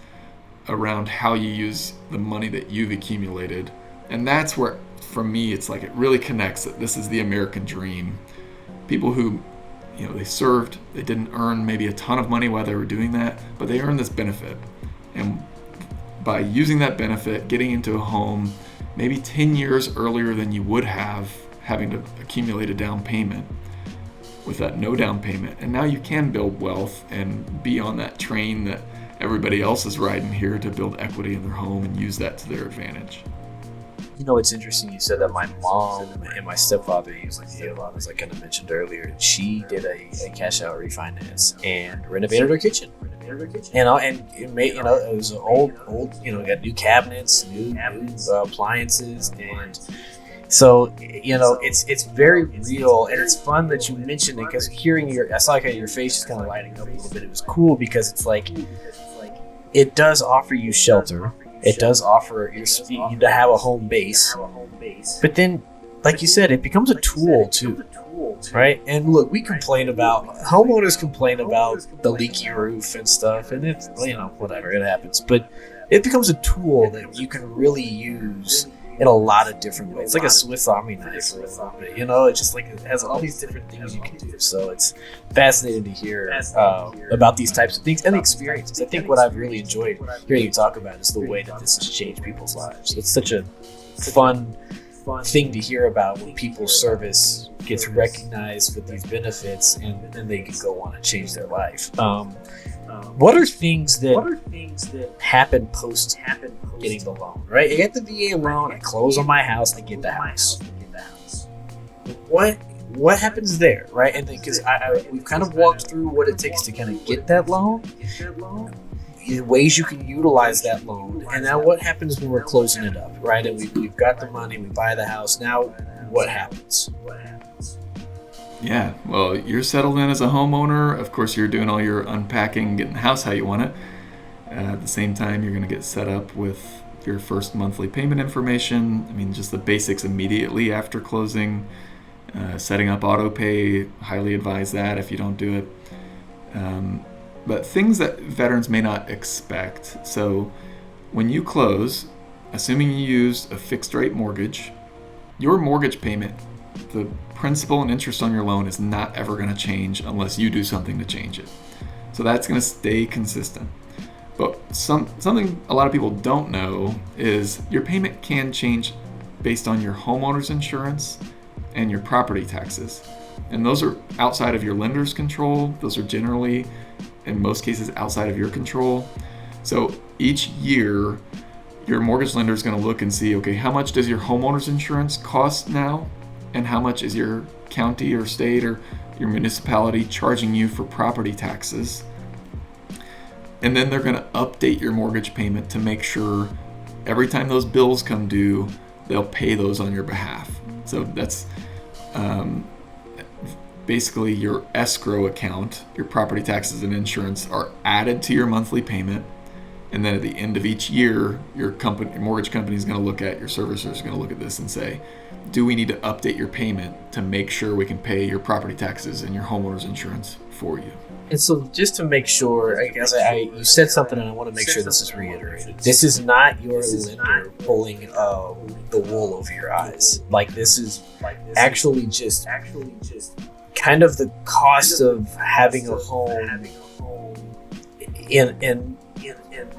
around how you use the money that you've accumulated. And that's where, for me, it's like it really connects that this is the American dream. People who, they served, they didn't earn maybe a ton of money while they were doing that, but they earned this benefit. And by using that benefit, getting into a home maybe 10 years earlier than you would have, having to accumulate a down payment with that no down payment. And now you can build wealth and be on that train that everybody else is riding here to build equity in their home and use that to their advantage. It's interesting you said that. My mom and my stepfather used VA loan, as I kind of mentioned earlier. She did a cash out refinance and renovated her kitchen. And it made, it was an old, got new cabinets, new appliances, and so it's very real, and it's fun that you mentioned it, because hearing I saw your face just kind of lighting up a little bit. It was cool because it's like it does offer you shelter. It does offer you to have a home base, but then, like you said, it becomes a tool too, right? And look, homeowners complain about the leaky roof and stuff, and it's whatever, it happens. But it becomes a tool that you can really use in a lot of different ways. It's like a Swiss Army knife for a little bit, It's just like it has all these different things you can do. So it's fascinating to hear about these types of things and experiences. I think what I've really enjoyed hearing you talk about is the way that this has changed people's lives. It's such a fun thing to hear about when people's service gets recognized for these benefits and they can go on and change their life. What are things that happen post getting the loan, right? I get the VA loan, I close on my house, I get the house. What happens there, right? And because we've kind of walked through what it takes to kind of get that loan, ways you can utilize that loan, and now what happens when we're closing it up, right? And we've got the money, we buy the house. Now, what happens? Yeah, well, you're settled in as a homeowner. Of course, you're doing all your unpacking, getting the house how you want it. At the same time, you're going to get set up with your first monthly payment information. I mean, just the basics immediately after closing. Setting up auto pay, highly advise that if you don't do it. But things that veterans may not expect. So when you close, assuming you used a fixed rate mortgage, your mortgage payment, the principal and interest on your loan, is not ever going to change unless you do something to change it. So that's going to stay consistent. But something a lot of people don't know is your payment can change based on your homeowner's insurance and your property taxes. And those are outside of your lender's control. Those are generally, in most cases, outside of your control. So each year, your mortgage lender is going to look and see, okay, how much does your homeowner's insurance cost now? And how much is your county or state or your municipality charging you for property taxes? And then they're going to update your mortgage payment to make sure every time those bills come due, they'll pay those on your behalf. So that's basically your escrow account. Your property taxes and insurance are added to your monthly payment. And then at the end of each year, your mortgage company is going to look at, your servicer is going to look at this and say, do we need to update your payment to make sure we can pay your property taxes and your homeowner's insurance for you? And so just to make sure, I guess you said something and I want to make sure this is reiterated. This is not your lender pulling the wool over your eyes. Like, this is actually just kind of the cost of having a home in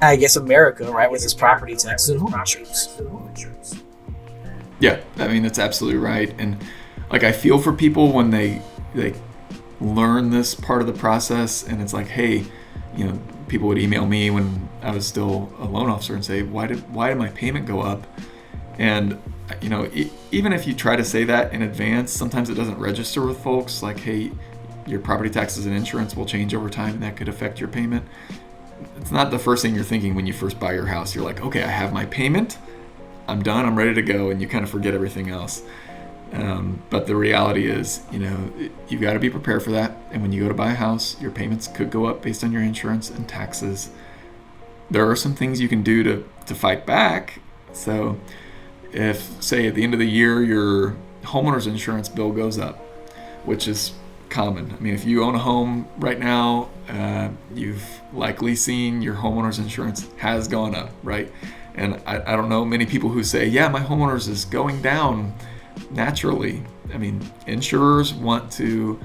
I guess America, right, with this property tax and home insurance. Yeah, I mean, that's absolutely right. And like, I feel for people when they learn this part of the process, and it's like, hey, people would email me when I was still a loan officer and say, why did my payment go up? And even if you try to say that in advance, sometimes it doesn't register with folks. Like, hey, your property taxes and insurance will change over time, and that could affect your payment. It's not the first thing you're thinking when you first buy your house. You're like, okay, I have my payment, I'm done, I'm ready to go, and you kind of forget everything else. But the reality is, you've got to be prepared for that. And when you go to buy a house, your payments could go up based on your insurance and taxes. There are some things you can do to fight back. So if, say, at the end of the year, your homeowner's insurance bill goes up, which is common. I mean, if you own a home right now, you've likely seen your homeowner's insurance has gone up, right? And I don't know many people who say, yeah, my homeowner's is going down naturally. I mean, insurers want to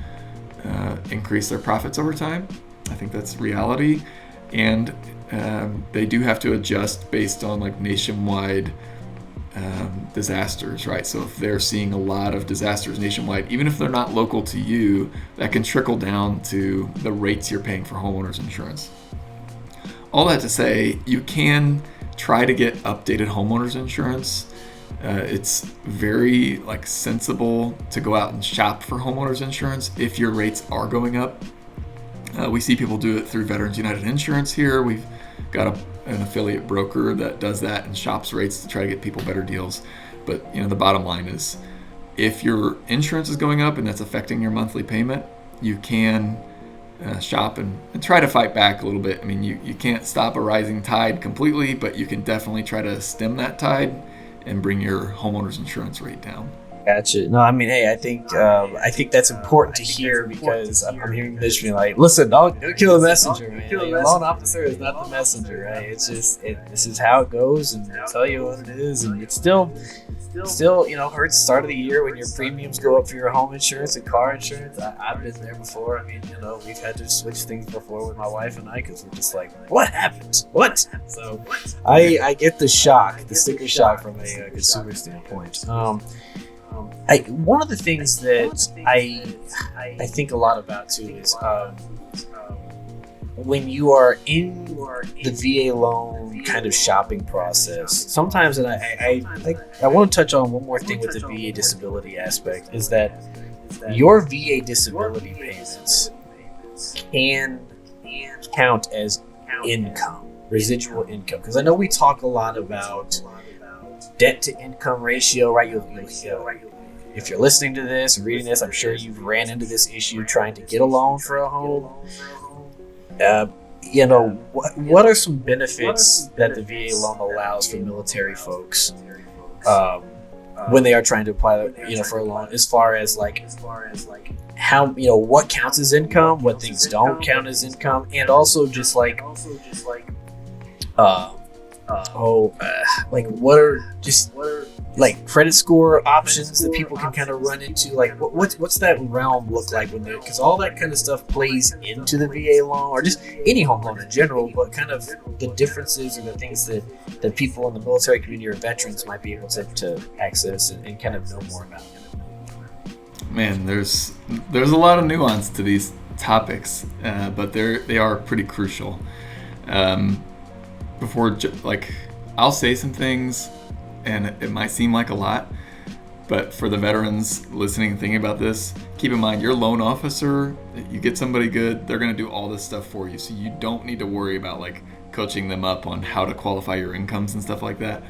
increase their profits over time. I think that's reality. And they do have to adjust based on like nationwide disasters, right? So if they're seeing a lot of disasters nationwide, even if they're not local to you, that can trickle down to the rates you're paying for homeowners insurance. All that to say, you can try to get updated homeowners insurance. It's very sensible to go out and shop for homeowners insurance if your rates are going up. We see people do it through Veterans United Insurance here. We've got an affiliate broker that does that and shops rates to try to get people better deals. But the bottom line is, if your insurance is going up and that's affecting your monthly payment, you can shop and try to fight back a little bit. I mean, you can't stop a rising tide completely, but you can definitely try to stem that tide and bring your homeowner's insurance rate down. Gotcha. No, I mean, hey, I think that's important to hear, because I'm hearing Mitch being like, listen, don't kill the messenger, man. Your loan officer is not the messenger, right? It's just, this is how it goes, and I'll tell you what it is, and it's still hurts start of the year when your premiums go up for your home insurance and car insurance. I've been there before. I mean, we've had to switch things before with my wife and I, because we're just like, what happened? What? So I get the sticker shock from a consumer standpoint. One of the things that I think a lot about too is when you are in the VA loan kind of shopping process, sometimes, and I want to touch on one more thing with the VA disability aspect, is that your VA disability payments can count as income, residual income. Because I know we talk a lot about debt to income ratio, right? If you're listening to this and reading this, I'm sure you've ran into this issue trying to get a loan for a home. What are some benefits that the VA loan allows for military folks when they are trying to apply, for a loan, as far as how, what counts as income, what things don't count as income, and also just what are credit score options that people can kind of run into? What's that realm look like when they're, because all that kind of stuff plays into the VA loan, or just any home loan in general, but kind of the differences and the things that people in the military community or veterans might be able to access and kind of know more about. Man, there's a lot of nuance to these topics, but they are pretty crucial. I'll say some things, and it might seem like a lot, but for the veterans listening and thinking about this, keep in mind, your loan officer, you get somebody good, they're going to do all this stuff for you. So you don't need to worry about coaching them up on how to qualify your incomes and stuff like that.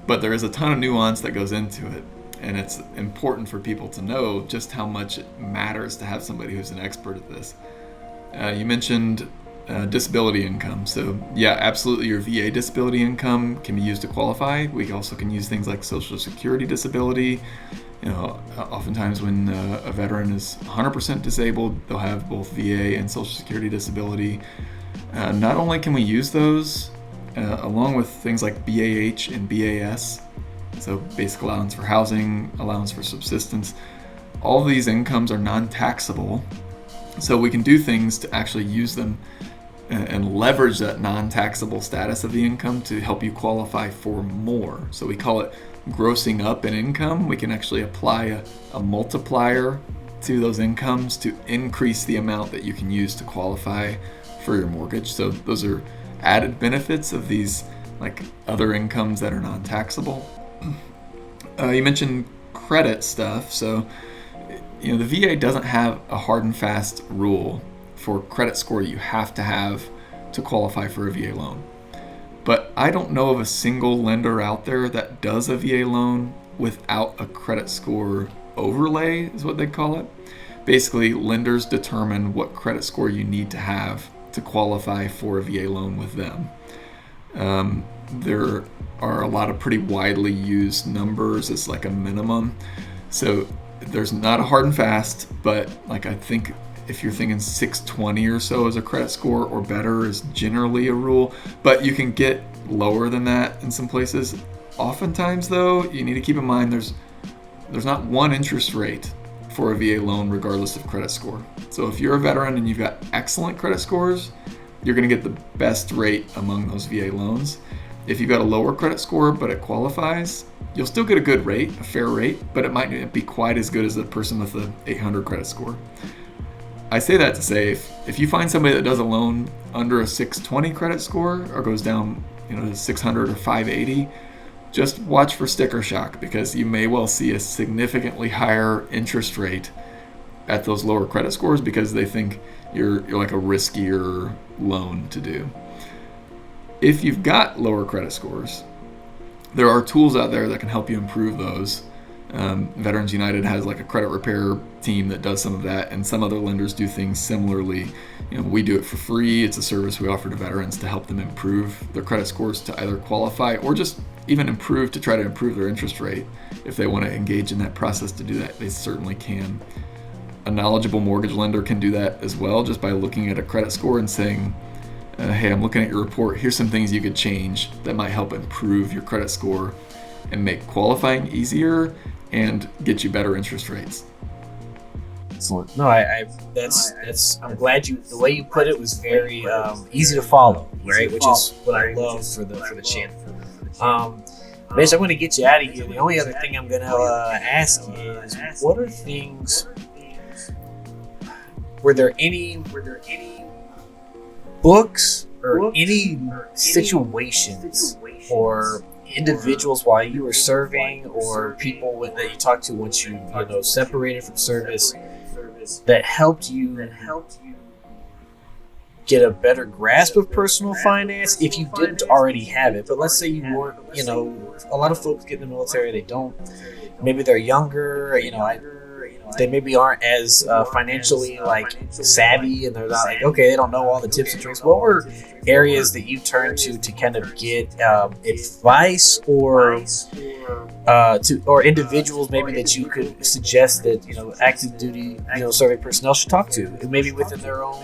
But there is a ton of nuance that goes into it. And it's important for people to know just how much it matters to have somebody who's an expert at this. You mentioned disability income. So yeah, absolutely, your VA disability income can be used to qualify. We also can use things like Social Security disability. Oftentimes when a veteran is 100% disabled, they'll have both VA and Social Security disability. Not only can we use those, along with things like BAH and BAS, so basic allowance for housing, allowance for subsistence, all of these incomes are non-taxable. So we can do things to actually use them and leverage that non-taxable status of the income to help you qualify for more. So we call it grossing up an income. We can actually apply a multiplier to those incomes to increase the amount that you can use to qualify for your mortgage. So those are added benefits of these like other incomes that are non-taxable. You mentioned credit stuff. So, the VA doesn't have a hard and fast rule for credit score you have to have to qualify for a VA loan. But I don't know of a single lender out there that does a VA loan without a credit score overlay, is what they call it. Basically, lenders determine what credit score you need to have to qualify for a VA loan with them. There are a lot of pretty widely used numbers as like a minimum. So there's not a hard and fast, but like I think if you're thinking 620 or so as a credit score or better is generally a rule, but you can get lower than that in some places. Oftentimes though, you need to keep in mind there's not one interest rate for a VA loan regardless of credit score. So if you're a veteran and you've got excellent credit scores, you're going to get the best rate among those VA loans. If you've got a lower credit score but it qualifies, you'll still get a good rate, a fair rate, but it might not be quite as good as the person with the 800 credit score. I say that to say if you find somebody that does a loan under a 620 credit score or goes down to 600 or 580, just watch for sticker shock, because you may well see a significantly higher interest rate at those lower credit scores because they think you're like a riskier loan to do. If you've got lower credit scores, there are tools out there that can help you improve those. Veterans United has like a credit repair team that does some of that, and some other lenders do things similarly. We do it for free. It's a service we offer to veterans to help them improve their credit scores to either qualify or just even improve to try to improve their interest rate. If they want to engage in that process to do that, they certainly can. A knowledgeable mortgage lender can do that as well, just by looking at a credit score and saying, hey, I'm looking at your report. Here's some things you could change that might help improve your credit score and make qualifying easier and get you better interest rates. Excellent. No, that's. I'm glad the way you put it was very easy to follow, right? Which is what I love for the channel. Mitch, I'm going to get you out of here. The only other thing I'm going to ask is, what are things? Were there any books or any situations or individuals while you were serving, or people that you talked to once you separated from service, that helped you get a better grasp of personal finance if you didn't already have it? But let's say you weren't, a lot of folks get in the military, they don't, maybe they're younger, they maybe aren't as financially savvy, and they're not okay, they don't know all the tips and tricks. What were areas that you turned to kind of get advice, or individuals maybe that you could suggest that active duty serving personnel should talk to, maybe within their own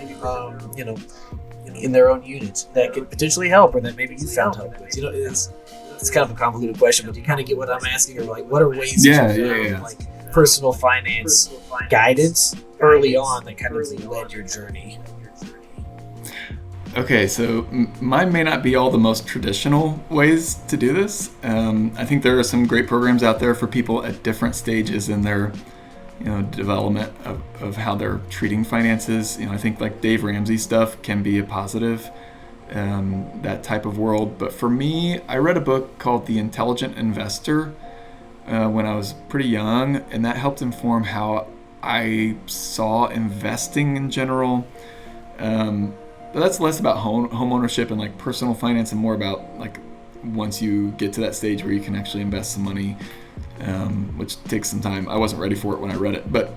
in their own units, that could potentially help, or that maybe you found help with? It's kind of a convoluted question, but you kind of get what I'm asking, or what are ways that you found personal finance guidance early on that kind of led your journey? Okay, so mine may not be all the most traditional ways to do this. I think there are some great programs out there for people at different stages in their development of how they're treating finances. I think like Dave Ramsey stuff can be a positive, that type of world. But for me, I read a book called The Intelligent Investor when I was pretty young, and that helped inform how I saw investing in general. But that's less about home ownership and personal finance, and more about once you get to that stage where you can actually invest some money, which takes some time. I wasn't ready for it when I read it, but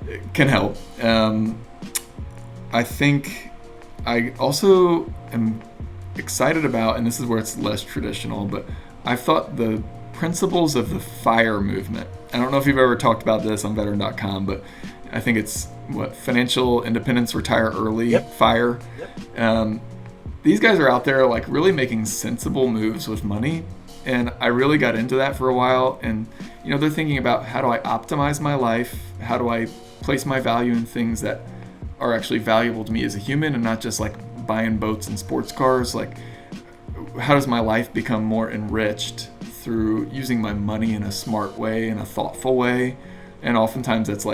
it can help. I think I also am excited about, and this is where it's less traditional, but I thought the principles of the FIRE movement. I don't know if you've ever talked about this on veteran.com, but I think it's Financial Independence, Retire Early, FIRE. These guys are out there really making sensible moves with money, and I really got into that for a while. And they're thinking about, how do I optimize my life? How do I place my value in things that are actually valuable to me as a human, and not just buying boats and sports cars? How does my life become more enriched through using my money in a smart way, in a thoughtful way? And oftentimes that's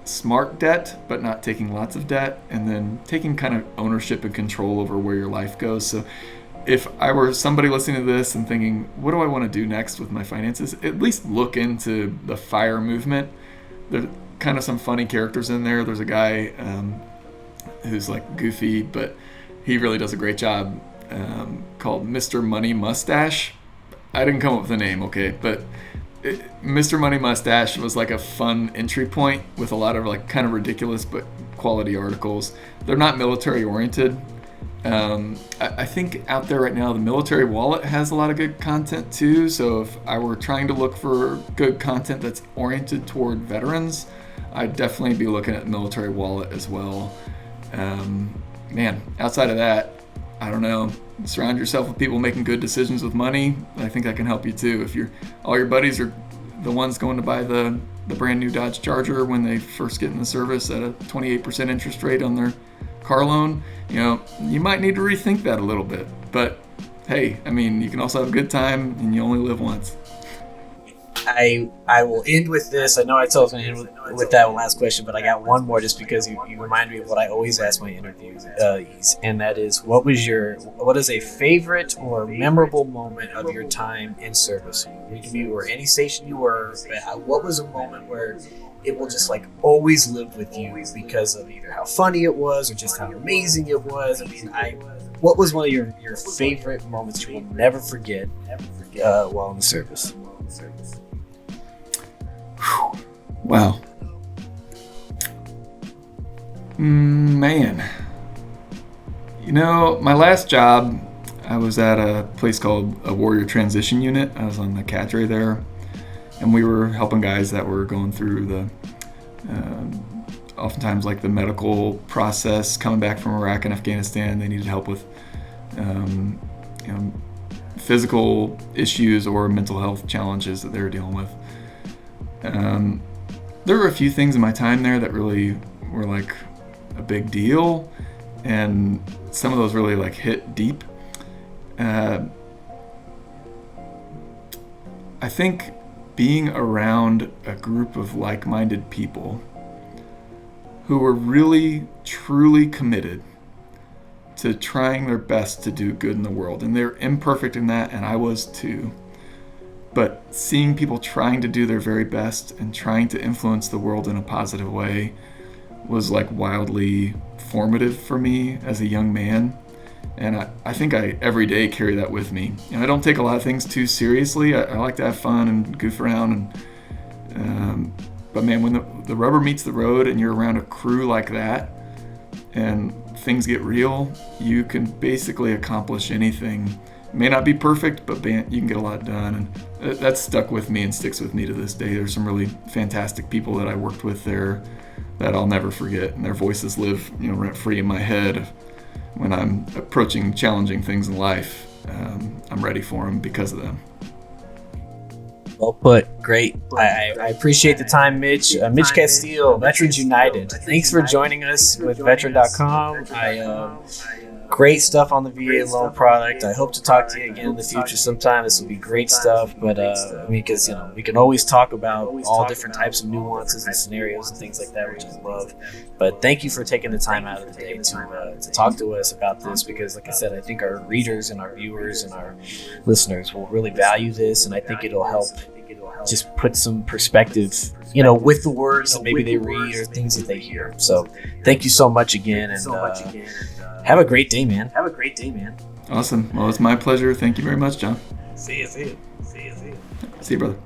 smart debt, but not taking lots of debt, and then taking kind of ownership and control over where your life goes. So if I were somebody listening to this and thinking, what do I want to do next with my finances? At least look into the FIRE movement. There's kind of some funny characters in there. There's a guy who's like goofy, but he really does a great job, called Mr. Money Mustache. I didn't come up with the name, okay, but Mr. Money Mustache was like a fun entry point with a lot of like kind of ridiculous but quality articles. They're not military oriented. I think out there right now, the Military Wallet has a lot of good content too. So if I were trying to look for good content that's oriented toward veterans, I'd definitely be looking at Military Wallet as well. Man, outside of that, I don't know. Surround yourself with people making good decisions with money. I think that can help you too. If all your buddies are the ones going to buy the brand new Dodge Charger when they first get in the service at a 28% interest rate on their car loan, you might need to rethink that a little bit. But hey, I mean, you can also have a good time, and you only live once. I will end with this. I know I told I was going to end with that last question, but I got one more just because you remind me of what I always ask my interviewees, and that is, what is a favorite or memorable moment of your time in service? You were any station you were, what was a moment where it will just like always live with you because of either how funny it was or just how amazing it was? I mean, what was one of your favorite moments you will never forget while in the service? Wow. Man. My last job, I was at a place called a Warrior Transition Unit. I was on the cadre there, and we were helping guys that were going through the, oftentimes like the medical process, coming back from Iraq and Afghanistan. They needed help with, physical issues or mental health challenges that they were dealing with. There were a few things in my time there that really were like a big deal, and some of those really like hit deep. I think being around a group of like-minded people who were really, truly committed to trying their best to do good in the world, and they're imperfect in that, and I was too. But seeing people trying to do their very best and trying to influence the world in a positive way was like wildly formative for me as a young man. And I think I every day carry that with me. I don't take a lot of things too seriously. I like to have fun and goof around. But man, when the rubber meets the road and you're around a crew like that and things get real, you can basically accomplish anything. It may not be perfect, but you can get a lot done. And that's stuck with me and sticks with me to this day. There's some really fantastic people that I worked with there that I'll never forget, and their voices live rent free in my head. When I'm approaching challenging things in life, I'm ready for them because of them. Well put. Great. I appreciate the time, Mitch. Mitch Casteel, Veterans United. Thanks for joining us with Veteran.com. Great stuff on the VA loan product. I hope to talk to you again in the future sometime. This will be great stuff. But because we can always talk about all different types of nuances and scenarios and things like that, which I love. But thank you for taking the time out of the day to talk to us about this, because, like I said, I think our readers and our viewers and our listeners will really value this, and I think it'll help just put some perspective, with the words that maybe they read or things that they hear. So thank you so much again, and have a great day, man. Awesome. Well, it's my pleasure. Thank you very much, John. See you. See you, brother.